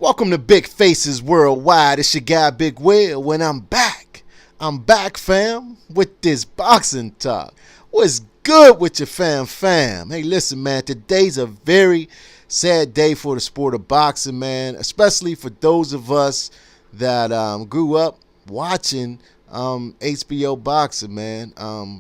Welcome to Big Faces Worldwide. It's your guy Big Will, and I'm back. I'm back, fam, with this boxing talk. What's good with your fam? Hey, listen, man, today's a very sad day for the sport of boxing, man, especially for those of us that grew up watching HBO boxing, man.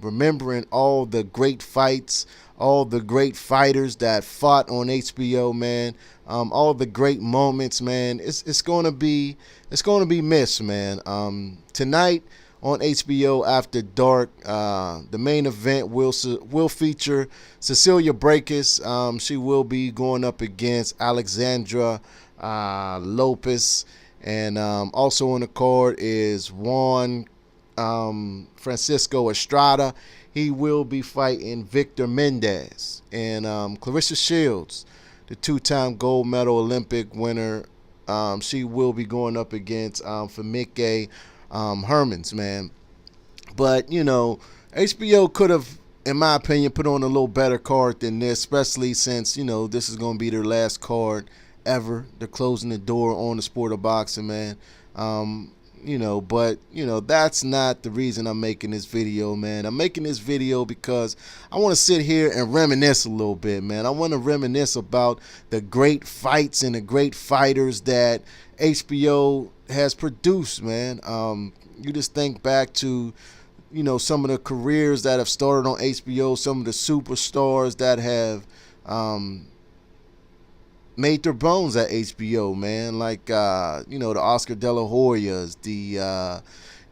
Remembering all the great fights, all the great fighters that fought on HBO, man. All the great moments, man. It's gonna be missed, man. Tonight on HBO After Dark, the main event will feature Cecilia Brækhus. She will be going up against Alexandra Lopez, and also on the card is Juan Francisco Estrada. He will be fighting Victor Mendez, and Clarissa Shields, the two-time gold medal Olympic winner. She will be going up against Famike Hermans, man. But, you know, HBO could have, in my opinion, put on a little better card than this, especially since, you know, this is going to be their last card ever. They're closing the door on the sport of boxing, man. But that's not the reason I'm making this video, man. I'm making this video because I want to sit here and reminisce a little bit, man. I want to reminisce about the great fights and the great fighters that HBO has produced, man. You just think back to, some of the careers that have started on HBO, some of the superstars that have made their bones at HBO, man. Like, the Oscar De La Hoyas, the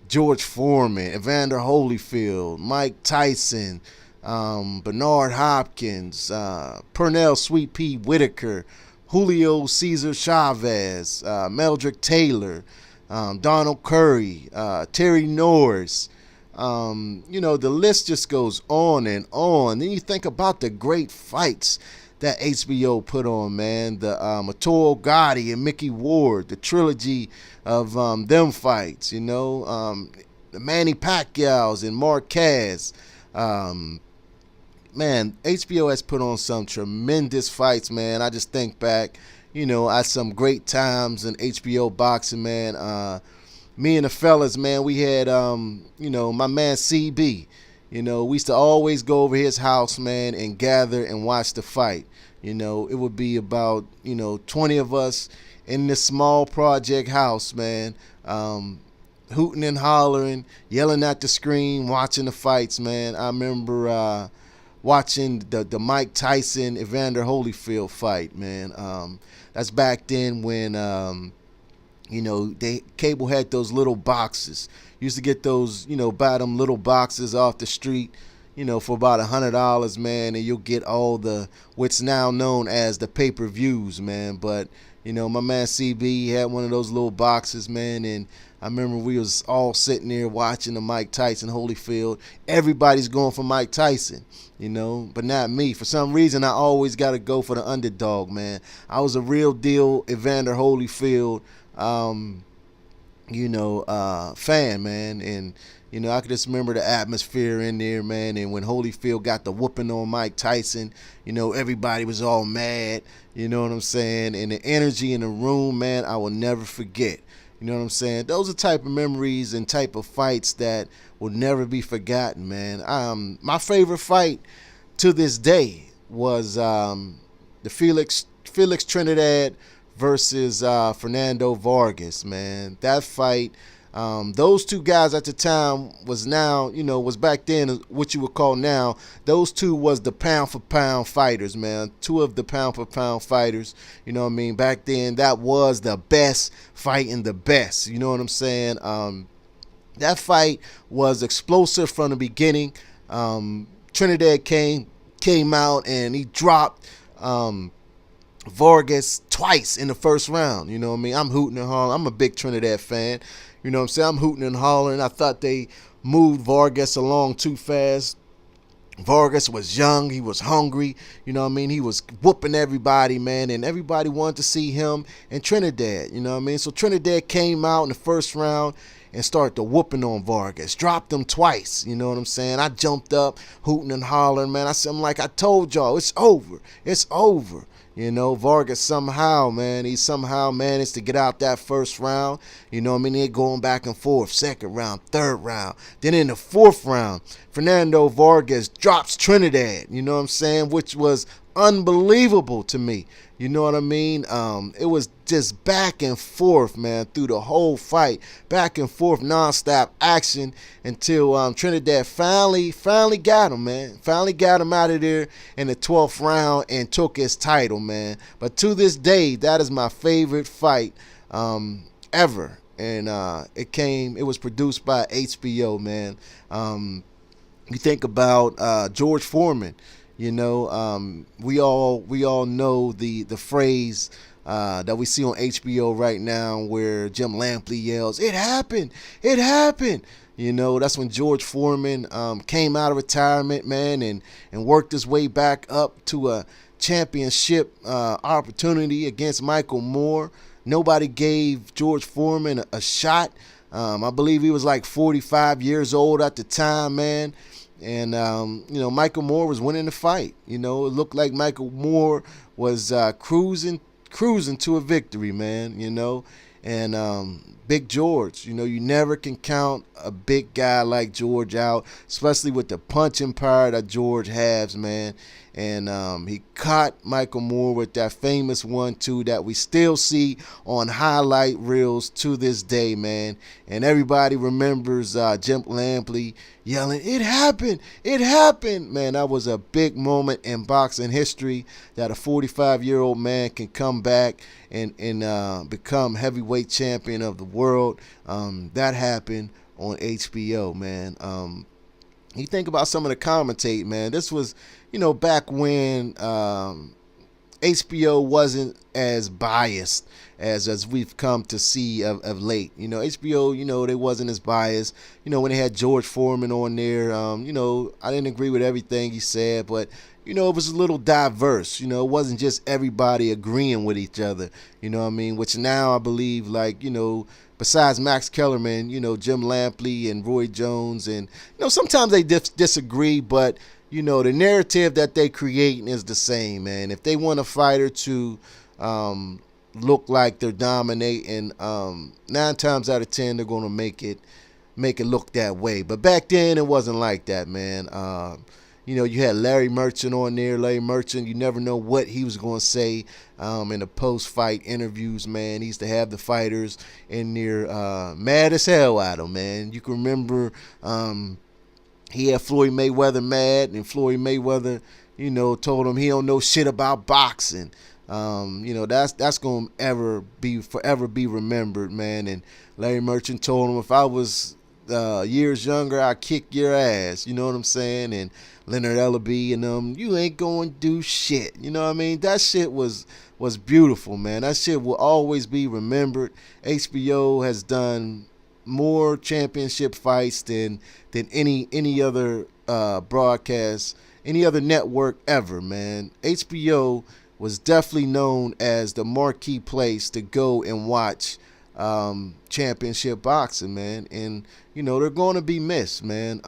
George Foreman, Evander Holyfield, Mike Tyson, Bernard Hopkins, Pernell Sweet Pea Whitaker, Julio Cesar Chavez, Meldrick Taylor, Donald Curry, Terry Norris. The list just goes on and on. Then you think about the great fights that HBO put on, man. The Arturo Gatti and Mickey Ward, the trilogy of them fights, the Manny Pacquiao's and Marquez. Man, HBO has put on some tremendous fights, man. I just think back, at some great times in HBO boxing, man. Me and the fellas, man, we had, my man CB. We used to always go over his house, man, and gather and watch the fight. It would be about, 20 of us in this small project house, man, hooting and hollering, yelling at the screen, watching the fights, man. I remember watching the Mike Tyson, Evander Holyfield fight, man. That's back then when, cable had those little boxes. Used to get those, buy them little boxes off the street, for about $100, man, and you'll get all the what's now known as the pay-per-views, man. But my man CB had one of those little boxes, man, and I remember we was all sitting there watching the Mike Tyson Holyfield. Everybody's going for Mike Tyson, but not me. For some reason, I always got to go for the underdog, man. I was a real deal Evander Holyfield fan, man, and I could just remember the atmosphere in there, man. And when Holyfield got the whooping on Mike Tyson, everybody was all mad, you know what I'm saying? And the energy in the room, man, I will never forget. You know what I'm saying? Those are type of memories and type of fights that will never be forgotten, man. My favorite fight to this day was the Felix Trinidad versus Fernando Vargas, man. That fight, those two guys at the time was back then what you would call now, those two was the pound for pound fighters, man. Two of the pound for pound fighters, back then that was the best fighting the best, you know what I'm saying? That fight was explosive from the beginning. Trinidad came out and he dropped Vargas twice in the first round. I'm hooting and hollering. I'm a big Trinidad fan. I'm hooting and hollering. I thought they moved Vargas along too fast. Vargas was young. He was hungry. He was whooping everybody, man. And everybody wanted to see him and Trinidad. So Trinidad came out in the first round and started the whooping on Vargas. Dropped him twice, you know what I'm saying? I jumped up, hooting and hollering, man. I'm like, I told y'all, it's over. It's over. You know, Vargas somehow, man, he somehow managed to get out that first round. You know what I mean? They're going back and forth, second round, third round. Then in the fourth round, Fernando Vargas drops Trinidad, you know what I'm saying? Which was unbelievable to me. You know what I mean? It was just back and forth, man, through the whole fight. Back and forth, nonstop action until Trinidad finally got him, man. Finally got him out of there in the 12th round and took his title, man. But to this day, that is my favorite fight ever. And it was produced by HBO, man. You think about George Foreman. You know, we all know the phrase that we see on HBO right now, where Jim Lampley yells, "It happened! It happened!" You know, that's when George Foreman came out of retirement, man, and worked his way back up to a championship opportunity against Michael Moore. Nobody gave George Foreman a shot. I believe he was like 45 years old at the time, man. And, you know, Michael Moore was winning the fight. You know, it looked like Michael Moore was cruising to a victory, man, you know. And Big George, you know, you never can count a big guy like George out, especially with the punching power that George has, man. And he caught Michael Moore with that famous 1-2 that we still see on highlight reels to this day, man. And everybody remembers Jim Lampley yelling, "It happened! It happened!" Man, that was a big moment in boxing history, that a 45-year-old man can come back and become heavyweight champion of the world. That happened on HBO, man. You think about some of the commentate, man. This was, you know, back when HBO wasn't as biased as we've come to see of late. You know, HBO, you know, they wasn't as biased. You know, when they had George Foreman on there, you know, I didn't agree with everything he said, but, you know, it was a little diverse. You know, it wasn't just everybody agreeing with each other. You know what I mean? Which now I believe, like, you know, besides Max Kellerman, you know, Jim Lampley and Roy Jones, and, you know, sometimes they disagree, but, you know, the narrative that they create is the same, man. If they want a fighter to look like they're dominating, 9 times out of 10 they're going to make it look that way. But back then it wasn't like that, man. You know, you had Larry Merchant on there. Larry Merchant, you never know what he was going to say in the post-fight interviews, man. He used to have the fighters in there mad as hell at him, man. You can remember he had Floyd Mayweather mad, and Floyd Mayweather, you know, told him he don't know shit about boxing. You know, that's going to forever be remembered, man. And Larry Merchant told him, if I was years younger, I'd kick your ass. You know what I'm saying? And Leonard Ellaby and you ain't going to do shit. You know what I mean? That shit was beautiful, man. That shit will always be remembered. HBO has done more championship fights than any other broadcast, any other network ever, man. HBO was definitely known as the marquee place to go and watch championship boxing, man. And, you know, they're going to be missed, man.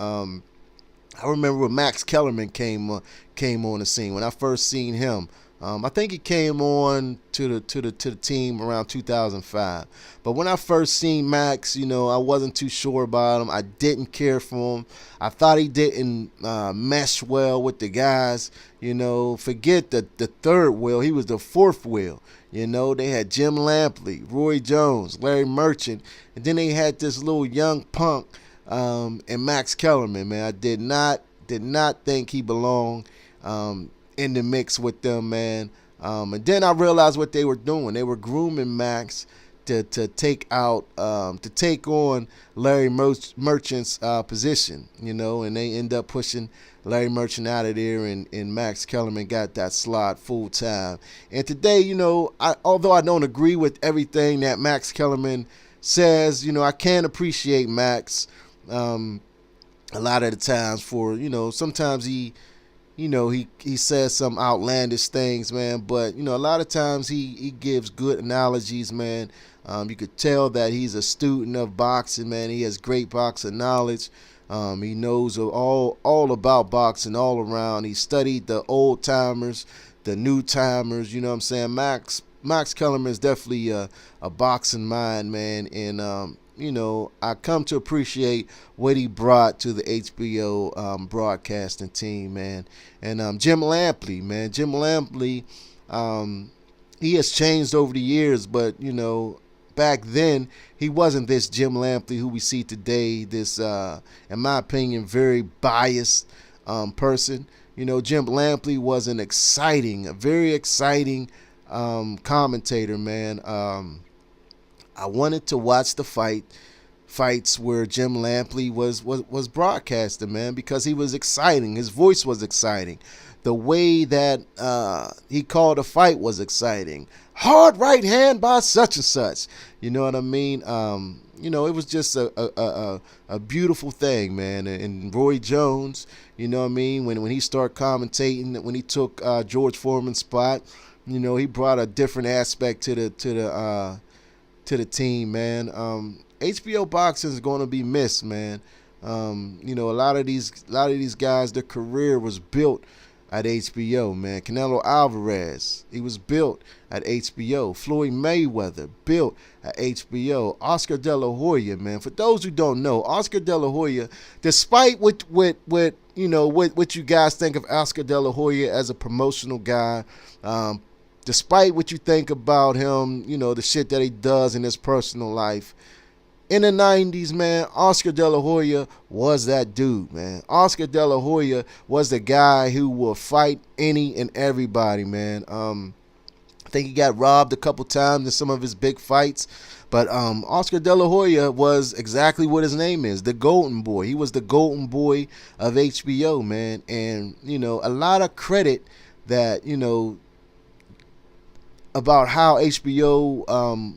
I remember when Max Kellerman came on the scene. When I first seen him, I think he came on to the team around 2005. But when I first seen Max, you know, I wasn't too sure about him. I didn't care for him. I thought he didn't mesh well with the guys. You know, forget the third wheel. He was the fourth wheel. You know, they had Jim Lampley, Roy Jones, Larry Merchant, and then they had this little young punk and Max Kellerman, man. I did not think he belonged in the mix with them, man. And then I realized what they were doing. They were grooming Max to take on Larry Merchant's position, you know, and they end up pushing Larry Merchant out of there, and Max Kellerman got that slot full time. And today, you know, although I don't agree with everything that Max Kellerman says, you know, I can appreciate Max a lot of the times for, you know, sometimes he says some outlandish things, man, but, you know, a lot of times he gives good analogies, man. You could tell that he's a student of boxing, man. He has great boxing knowledge. He knows all about boxing all around. He studied the old timers, the new timers. You know what I'm saying? Max Kellerman is definitely a boxing mind, man, and you know, I come to appreciate what he brought to the HBO broadcasting team, man. And Jim Lampley, man, Jim Lampley, he has changed over the years, but you know, back then he wasn't this Jim Lampley who we see today. This, in my opinion, very biased person. You know, Jim Lampley was a very exciting commentator, man. I wanted to watch the fights where Jim Lampley was broadcasting, man, because he was exciting. His voice was exciting. The way that he called a fight was exciting. Hard right hand by such and such. You know what I mean? You know, it was just a beautiful thing, man. And Roy Jones, you know what I mean? When he started commentating, when he took George Foreman's spot, you know, he brought a different aspect to the team, man. HBO boxing is going to be missed, man. You know, a lot of these guys, their career was built at HBO, man. Canelo Alvarez, he was built at HBO. Floyd Mayweather, built at HBO. Oscar De La Hoya, man. For those who don't know, Oscar De La Hoya, despite what you know what you guys think of Oscar De La Hoya as a promotional guy, despite what you think about him, you know, the shit that he does in his personal life, in the 90s, man, Oscar De La Hoya was that dude, man. Oscar De La Hoya was the guy who will fight any and everybody, man. I think he got robbed a couple times in some of his big fights, but Oscar De La Hoya was exactly what his name is, the Golden Boy. He was the Golden Boy of HBO, man. And, you know, a lot of credit that, you know, about how HBO,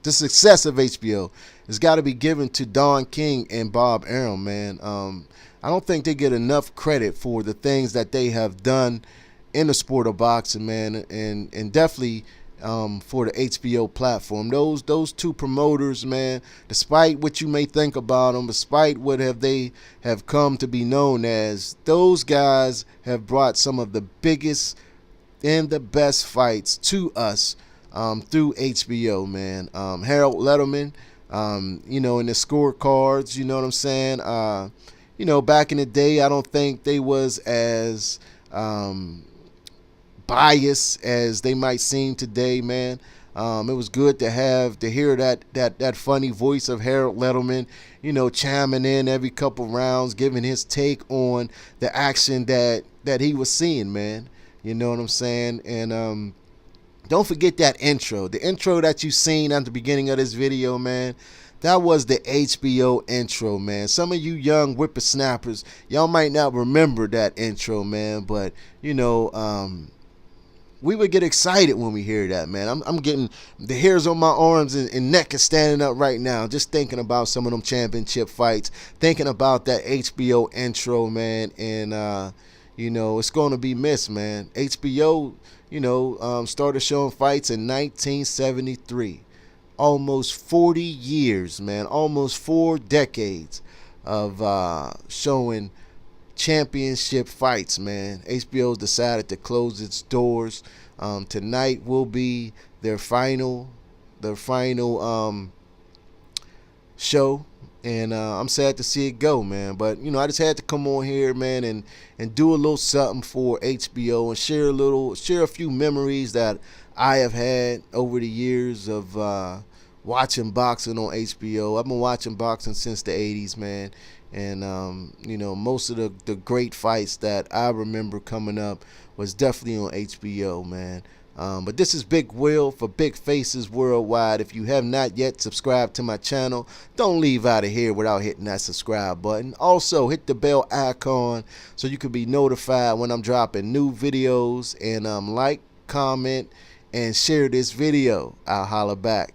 the success of HBO has got to be given to Don King and Bob Arum, man. I don't think they get enough credit for the things that they have done in the sport of boxing, man, and definitely for the HBO platform. Those two promoters, man, despite what you may think about them, despite what they have come to be known as, those guys have brought some of the biggest and the best fights to us through HBO, man. Harold Letterman, you know, in the scorecards, you know what I'm saying? You know, back in the day, I don't think they was as biased as they might seem today, man. It was good to hear that funny voice of Harold Letterman, you know, chiming in every couple rounds, giving his take on the action that he was seeing, man. You know what I'm saying? And don't forget that intro. The intro that you seen at the beginning of this video, man, that was the HBO intro, man. Some of you young whippersnappers, y'all might not remember that intro, man, but, you know, we would get excited when we hear that, man. I'm getting the hairs on my arms and neck is standing up right now just thinking about some of them championship fights, thinking about that HBO intro, man, and you know, it's going to be missed, man. HBO, you know, started showing fights in 1973. Almost 40 years, man. Almost 4 decades of showing championship fights, man. HBO decided to close its doors. Tonight will be their final show. And I'm sad to see it go, man. But, you know, I just had to come on here, man, and do a little something for HBO and share a few memories that I have had over the years of watching boxing on HBO. I've been watching boxing since the 80s, man. And, you know, most of the great fights that I remember coming up was definitely on HBO, man. But this is Big Will for Big Faces Worldwide. If you have not yet subscribed to my channel, don't leave out of here without hitting that subscribe button. Also, hit the bell icon so you can be notified when I'm dropping new videos. And like, comment, and share this video. I'll holla back.